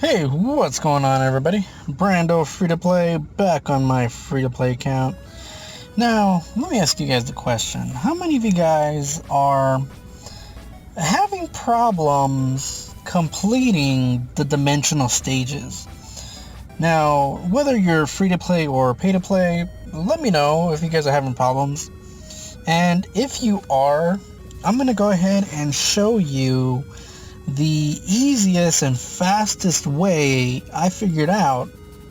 Hey, what's going on, everybody? Brando Free-to-Play, back on my free-to-play account. Now, let me ask you guys the question. How many of you guys are having problems completing the dimensional stages? Now, whether you're free-to-play or pay-to-play, let me know if you guys are having problems. And if you are, I'm going to go ahead and show you the easiest and fastest way I figured out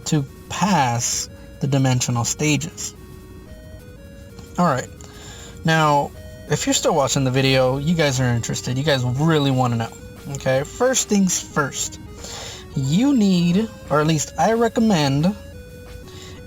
to pass the dimensional stages. Alright, now if you're still watching the video, you guys are interested, you guys really want to know. Okay, first things first, you need, or at least I recommend,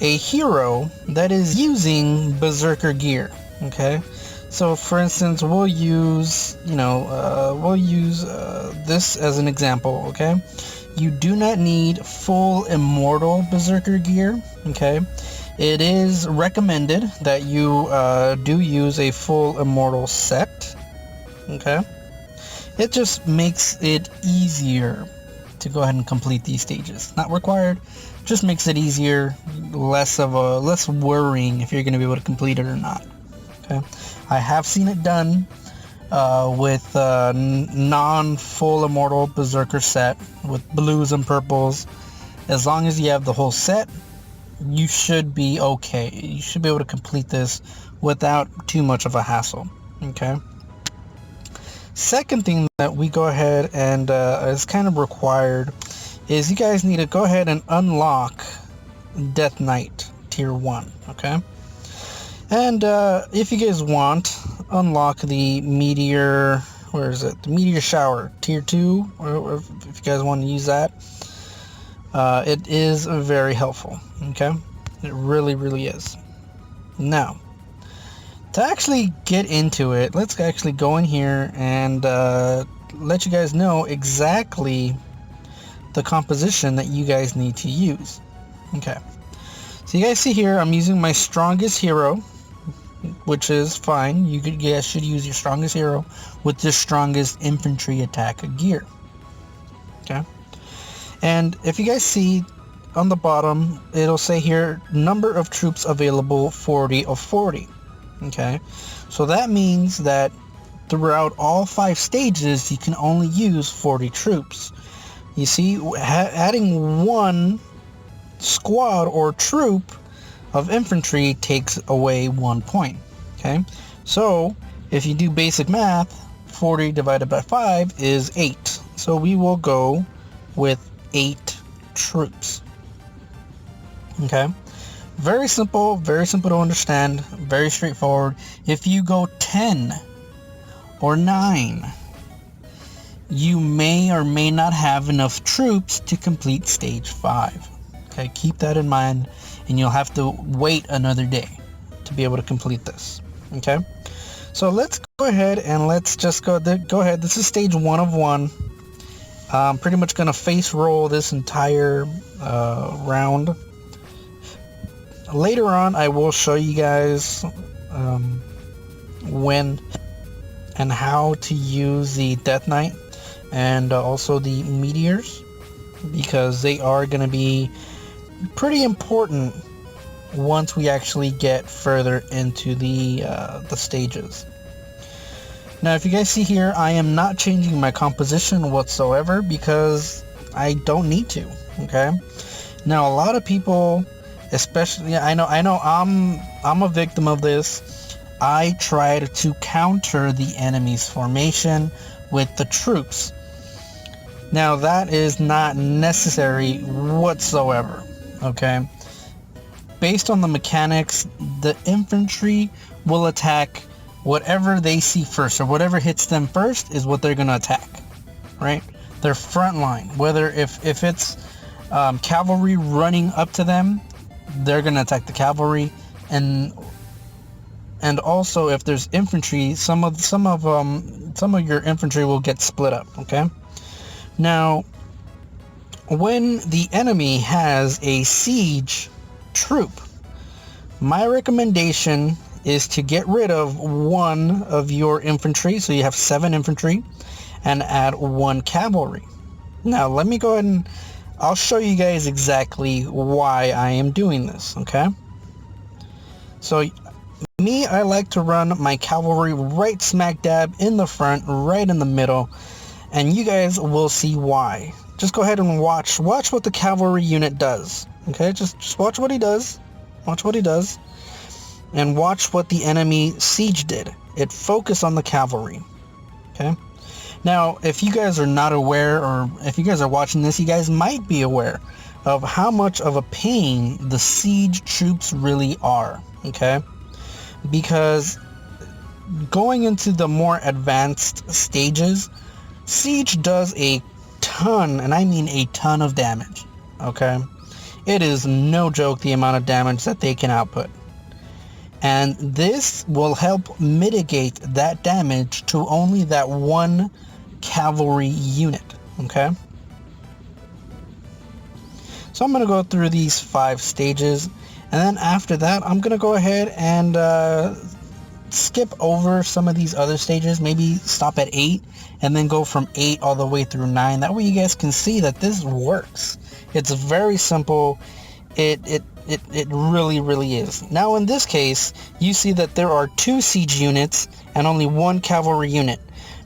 a hero that is using berserker gear. Okay, so for instance, we'll use this as an example. Okay, you do not need full immortal berserker gear. Okay, it is recommended that you do use a full immortal set. Okay, it just makes it easier to go ahead and complete these stages. Not required, just makes it easier, less worrying if you're going to be able to complete it or not. Okay, I have seen it done with non-full immortal berserker set with blues and purples. As long as you have the whole set, you should be okay. You should be able to complete this without too much of a hassle. Okay. Second thing that we go ahead and is kind of required is you guys need to go ahead and unlock Death Knight Tier 1. Okay. And if you guys want, unlock the Meteor, where is it? The Meteor Shower, Tier 2, or if you guys want to use that. It is very helpful, okay? It really, really is. Now, to actually get into it, let's actually go in here and let you guys know exactly the composition that you guys need to use. Okay. So you guys see here, I'm using my strongest hero, which is fine. You guys should use your strongest hero with the strongest infantry attack gear. Okay. And if you guys see on the bottom, it'll say here, number of troops available 40 of 40. Okay. So that means that throughout all 5 stages, you can only use 40 troops. You see, adding one squad or troop of infantry takes away 1 point. Okay, so if you do basic math, 40 divided by 5 is 8. So we will go with 8 troops. Okay, very simple to understand, very straightforward. If you go 10 or 9, you may or may not have enough troops to complete stage 5. Okay, keep that in mind, and you'll have to wait another day to be able to complete this. Okay, so let's go ahead and let's just go ahead. This is stage 1 of 1. I'm pretty much gonna face roll this entire round. Later on, I will show you guys when and how to use the Death Knight and also the meteors, because they are gonna be pretty important once we actually get further into the stages. Now, if you guys see here, I am not changing my composition whatsoever because I don't need to. Okay. Now, a lot of people, especially, I know I'm a victim of this. I tried to counter the enemy's formation with the troops. Now, that is not necessary whatsoever. Okay, based on the mechanics, the infantry will attack whatever they see first, or whatever hits them first is what they're going to attack, right? Their front line, whether if it's cavalry running up to them, they're going to attack the cavalry, and also if there's infantry, some of your infantry will get split up. Okay, now, when the enemy has a siege troop, my recommendation is to get rid of 1 of your infantry, so you have 7 infantry, and add 1 cavalry. Now let me go ahead and I'll show you guys exactly why I am doing this, okay? So, me, I like to run my cavalry right smack dab in the front, right in the middle, and you guys will see why. Just go ahead and watch what the cavalry unit does, okay? Just watch what he does. Watch what he does. And watch what the enemy siege did. It focused on the cavalry, okay? Now, if you guys are not aware, or if you guys are watching this, you guys might be aware of how much of a pain the siege troops really are, okay? Because going into the more advanced stages, siege does a ton, and I mean a ton of damage, okay? It is no joke the amount of damage that they can output. And this will help mitigate that damage to only that one cavalry unit, okay? So I'm going to go through these 5 stages, and then after that I'm going to go ahead and skip over some of these other stages, maybe stop at 8 and then go from 8 all the way through 9. That way you guys can see that this works. It's very simple. It really is. Now in this case, you see that there are 2 siege units and only 1 cavalry unit.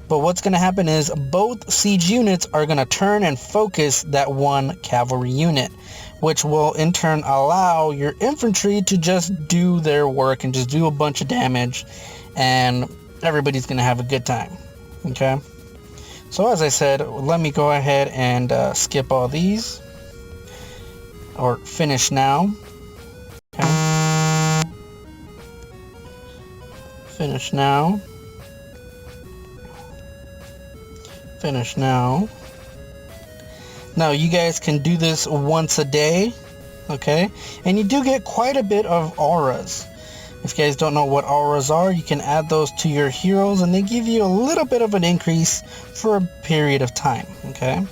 But what's going to happen is both siege units are going to turn and focus that 1 cavalry unit, which will in turn allow your infantry to just do their work and just do a bunch of damage, and everybody's going to have a good time. Okay? So as I said, let me go ahead and skip all these, or finish now. Okay. Finish now. Finish now. Now you guys can do this once a day, okay? And you do get quite a bit of auras. If you guys don't know what auras are, you can add those to your heroes and they give you a little bit of an increase for a period of time, okay?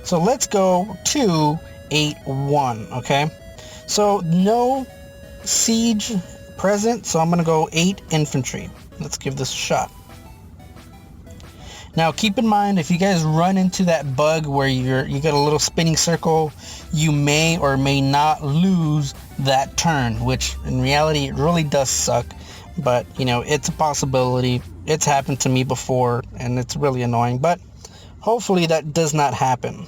So let's go to 8-1, okay? So no siege present, so I'm gonna go 8 infantry. Let's give this a shot. Now keep in mind, if you guys run into that bug where you get a little spinning circle, you may or may not lose that turn, which in reality it really does suck, but you know, it's a possibility. It's happened to me before and it's really annoying, but hopefully that does not happen.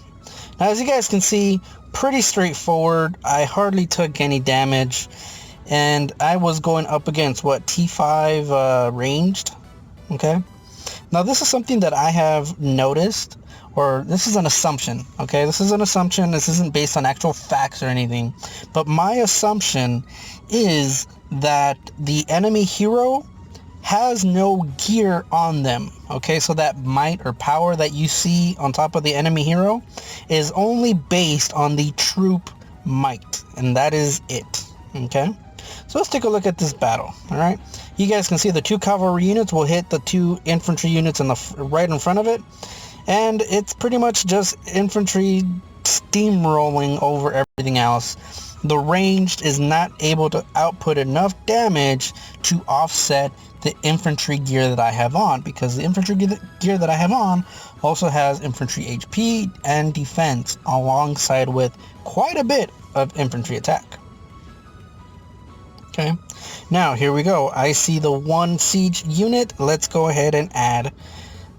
Now as you guys can see, pretty straightforward. I hardly took any damage, and I was going up against what, T5 ranged, okay? Now this is something that I have noticed, or this is an assumption, okay? This is an assumption. This isn't based on actual facts or anything, but my assumption is that the enemy hero has no gear on them, okay? So that might or power that you see on top of the enemy hero is only based on the troop might, and that is it, okay? So let's take a look at this battle, all right? You guys can see the 2 cavalry units will hit the 2 infantry units right in front of it, and it's pretty much just infantry steamrolling over everything else. The ranged is not able to output enough damage to offset the infantry gear that I have on, because the infantry gear that I have on also has infantry HP and defense alongside with quite a bit of infantry attack. Okay, now here we go. I see the 1 siege unit. Let's go ahead and add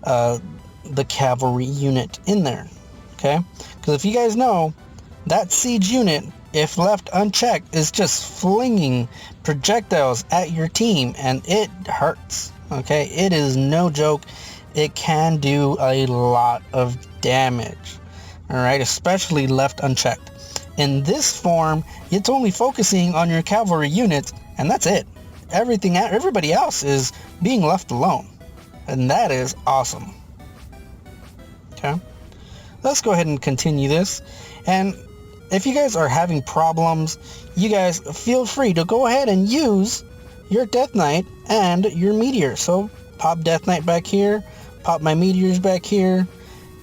the cavalry unit in there, okay? Because if you guys know, that siege unit, if left unchecked, is just flinging projectiles at your team, and it hurts, okay? It is no joke. It can do a lot of damage, all right? Especially left unchecked. In this form, it's only focusing on your cavalry units, and that's it. Everybody else is being left alone, and that is awesome. Okay, let's go ahead and continue this. And if you guys are having problems, you guys feel free to go ahead and use your Death Knight and your meteor. So pop Death Knight back here, pop my meteors back here,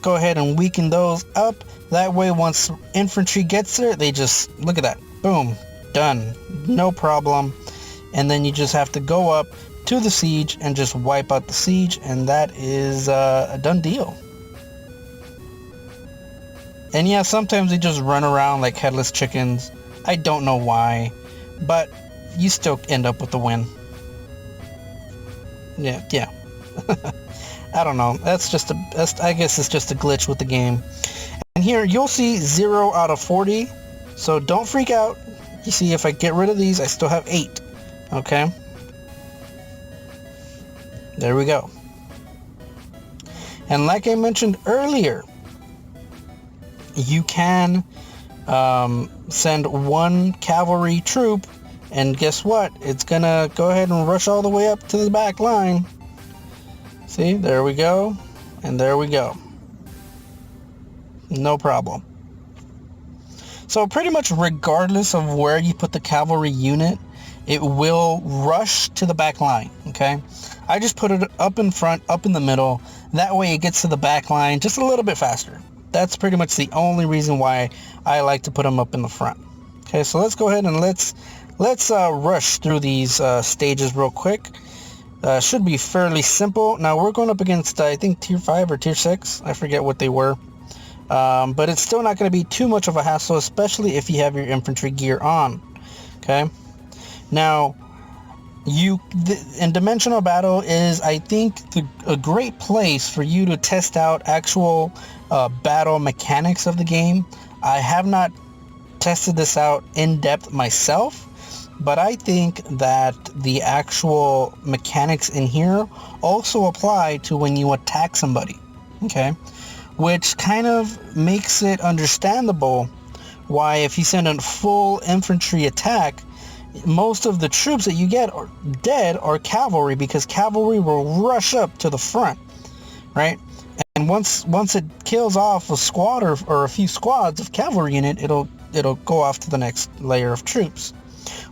go ahead and weaken those up. That way once infantry gets there, they just, look at that, boom, done, no problem. And then you just have to go up to the siege and just wipe out the siege, and that is a done deal. And yeah, sometimes they just run around like headless chickens. I don't know why, but you still end up with the win. Yeah. I don't know. I guess it's just a glitch with the game. And here you'll see 0 out of 40. So don't freak out. You see, if I get rid of these, I still have 8. Okay. There we go. And like I mentioned earlier, you can send one cavalry troop, and guess what? It's gonna go ahead and rush all the way up to the back line. See, there we go, and there we go. No problem. So pretty much regardless of where you put the cavalry unit, it will rush to the back line, okay? I just put it up in front, up in the middle. That way it gets to the back line just a little bit faster. That's pretty much the only reason why I like to put them up in the front. Okay, so let's go ahead and let's rush through these stages real quick. Should be fairly simple. Now we're going up against, I think, tier 5 or tier 6. I forget what they were. But it's still not going to be too much of a hassle, especially if you have your infantry gear on. Okay. Now, in Dimensional Battle is, I think, a great place for you to test out actual battle mechanics of the game. I have not tested this out in depth myself, but I think that the actual mechanics in here also apply to when you attack somebody. Okay. Which kind of makes it understandable why if you send a full infantry attack, most of the troops that you get are dead are cavalry, because cavalry will rush up to the front, right? And once it kills off a squad or a few squads of cavalry unit, it'll go off to the next layer of troops,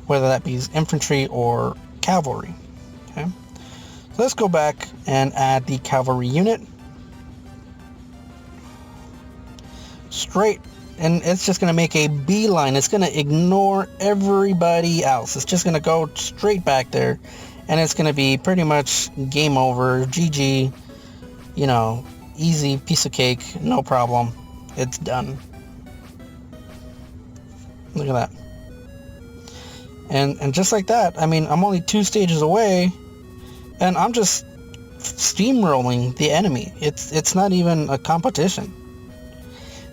whether that be infantry or cavalry. Okay, so let's go back and add the cavalry unit. Straight, and it's just going to make a beeline. It's going to ignore everybody else. It's just going to go straight back there, and it's going to be pretty much game over, GG, you know, easy piece of cake, no problem. It's done. Look at that. And just like that, I mean, I'm only 2 stages away, and I'm just steamrolling the enemy. It's not even a competition.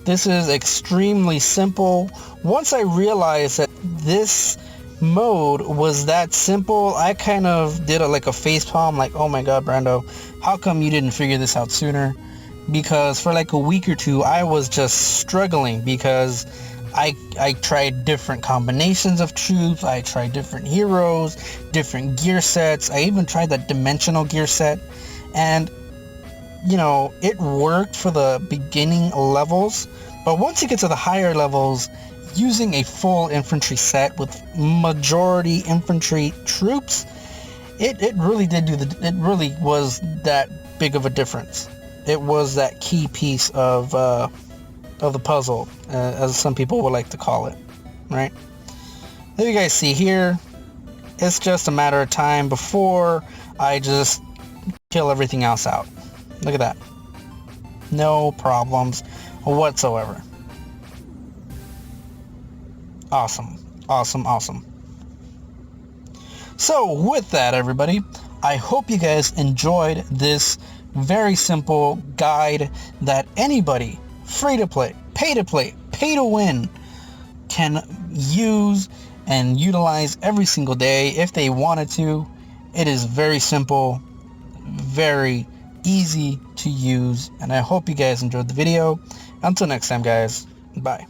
This is extremely simple. Once I realized that this mode was that simple, I kind of did like a facepalm, like, oh my god, Brando, how come you didn't figure this out sooner? Because for like a week or two, I was just struggling, because I tried different combinations of troops, I tried different heroes, different gear sets, I even tried that dimensional gear set, and you know, it worked for the beginning levels, but once you get to the higher levels, using a full infantry set with majority infantry troops, it really did it really was that big of a difference. It was that key piece of the puzzle, as some people would like to call it, right? As you guys see here, it's just a matter of time before I just kill everything else out. Look at that. No problems whatsoever. Awesome. So with that, everybody, I hope you guys enjoyed this very simple guide that anybody, free to play, pay to win, can use and utilize every single day if they wanted to. It is very simple, very easy to use, and I hope you guys enjoyed the video. Until next time, guys, bye.